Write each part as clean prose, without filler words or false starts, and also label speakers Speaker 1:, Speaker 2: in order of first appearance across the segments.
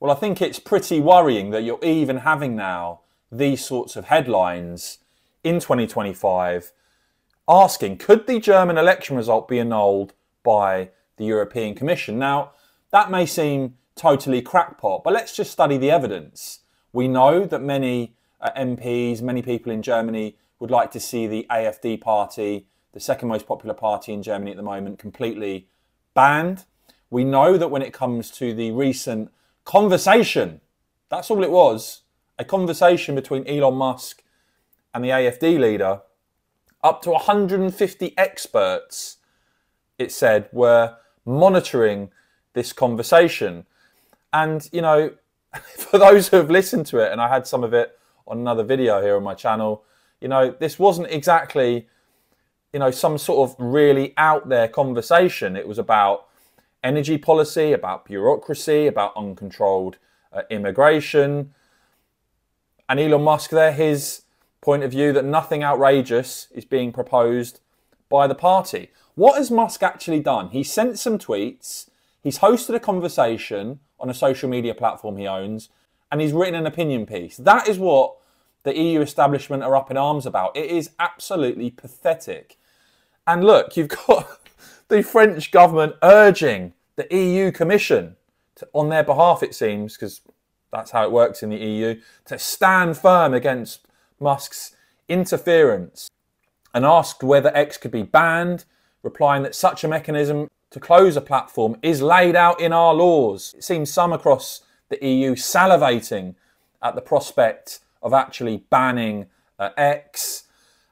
Speaker 1: Well, I think it's pretty worrying that you're even having now these sorts of headlines in 2025 asking, could the German election result be annulled by the European Commission? Now, that may seem totally crackpot, but let's just study the evidence. We know that many MPs, many people in Germany would like to see the AfD party, the second most popular party in Germany at the moment, completely banned. We know that when it comes to the recent conversation, that's all it was, a conversation between Elon Musk and the AfD leader, up to 150 experts, it said, were monitoring this conversation. And, you know, for those who have listened to it, and I had some of it on another video here on my channel, you know, this wasn't exactly, you know, some sort of really out there conversation. It was about energy policy, about bureaucracy, about uncontrolled immigration. And Elon Musk there, his point of view that nothing outrageous is being proposed by the party. What has Musk actually done? He sent some tweets, he's hosted a conversation on a social media platform he owns, and he's written an opinion piece. That is what the EU establishment are up in arms about. It is absolutely pathetic. And look, you've got the French government urging the EU Commission, on their behalf it seems, because that's how it works in the EU, to stand firm against Musk's interference, and asked whether X could be banned, replying that such a mechanism to close a platform is laid out in our laws. It seems some across the EU salivating at the prospect of actually banning X.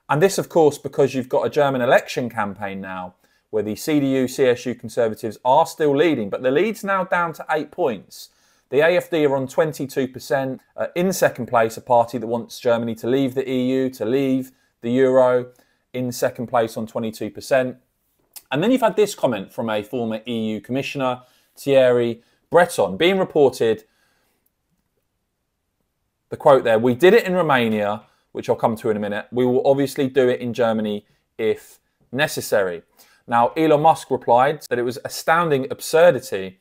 Speaker 1: And this, of course, because you've got a German election campaign now where the CDU, CSU Conservatives are still leading, but the lead's now down to 8 points. The AfD are on 22%. In second place, a party that wants Germany to leave the EU, to leave the Euro, in second place on 22%. And then you've had this comment from a former EU Commissioner, Thierry Breton, being reported, the quote there, "We did it in Romania," which I'll come to in a minute. "We will obviously do it in Germany if necessary." Now, Elon Musk replied that it was astounding absurdity,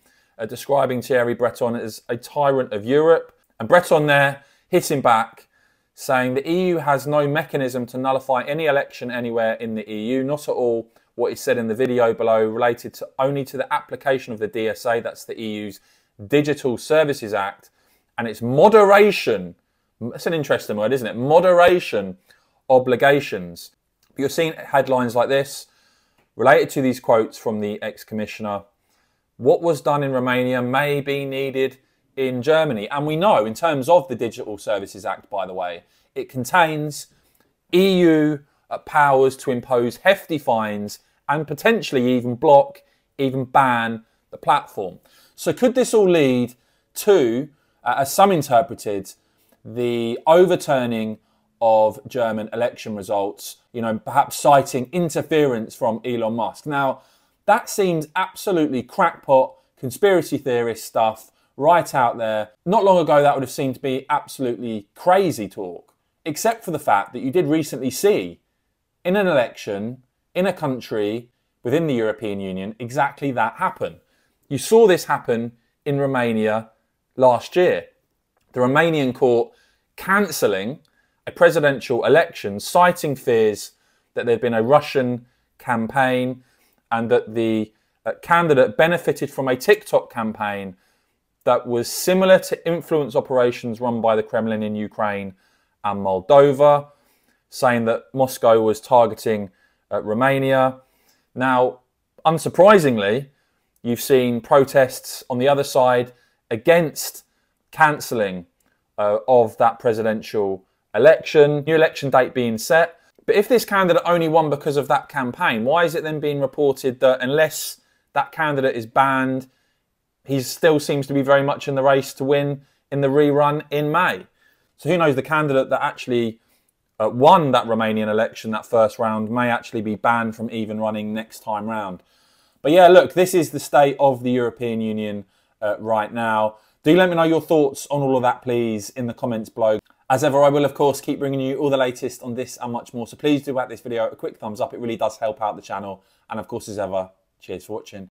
Speaker 1: describing Thierry Breton as a tyrant of Europe. And Breton there hit him back, saying the EU has no mechanism to nullify any election anywhere in the EU, not at all. What he said in the video below related to only to the application of the DSA, that's the EU's Digital Services Act, and its moderation, that's an interesting word, isn't it? Moderation obligations. But you're seeing headlines like this related to these quotes from the ex-commissioner. What was done in Romania may be needed in Germany. And we know, in terms of the Digital Services Act, by the way, it contains EU powers to impose hefty fines and potentially even block, even ban the platform. So could this all lead to, as some interpreted, the overturning of German election results, you know, perhaps citing interference from Elon Musk? Now, that seems absolutely crackpot, conspiracy theorist stuff right out there. Not long ago, that would have seemed to be absolutely crazy talk, except for the fact that you did recently see in an election, in a country within the European Union, exactly that happen. You saw this happen in Romania last year. The Romanian court cancelling a presidential election, citing fears that there had been a Russian campaign and that the candidate benefited from a TikTok campaign that was similar to influence operations run by the Kremlin in Ukraine and Moldova, saying that Moscow was targeting Romania. Now, unsurprisingly, you've seen protests on the other side against cancelling of that presidential election, new election date being set. But if this candidate only won because of that campaign, why is it then being reported that unless that candidate is banned, he still seems to be very much in the race to win in the rerun in May? So who knows, the candidate that actually won that Romanian election, that first round, may actually be banned from even running next time round. But yeah, look, this is the state of the European Union right now. Do let me know your thoughts on all of that, please, in the comments below. As ever, I will, of course, keep bringing you all the latest on this and much more. So please do whack this video a quick thumbs up. It really does help out the channel. And of course, as ever, cheers for watching.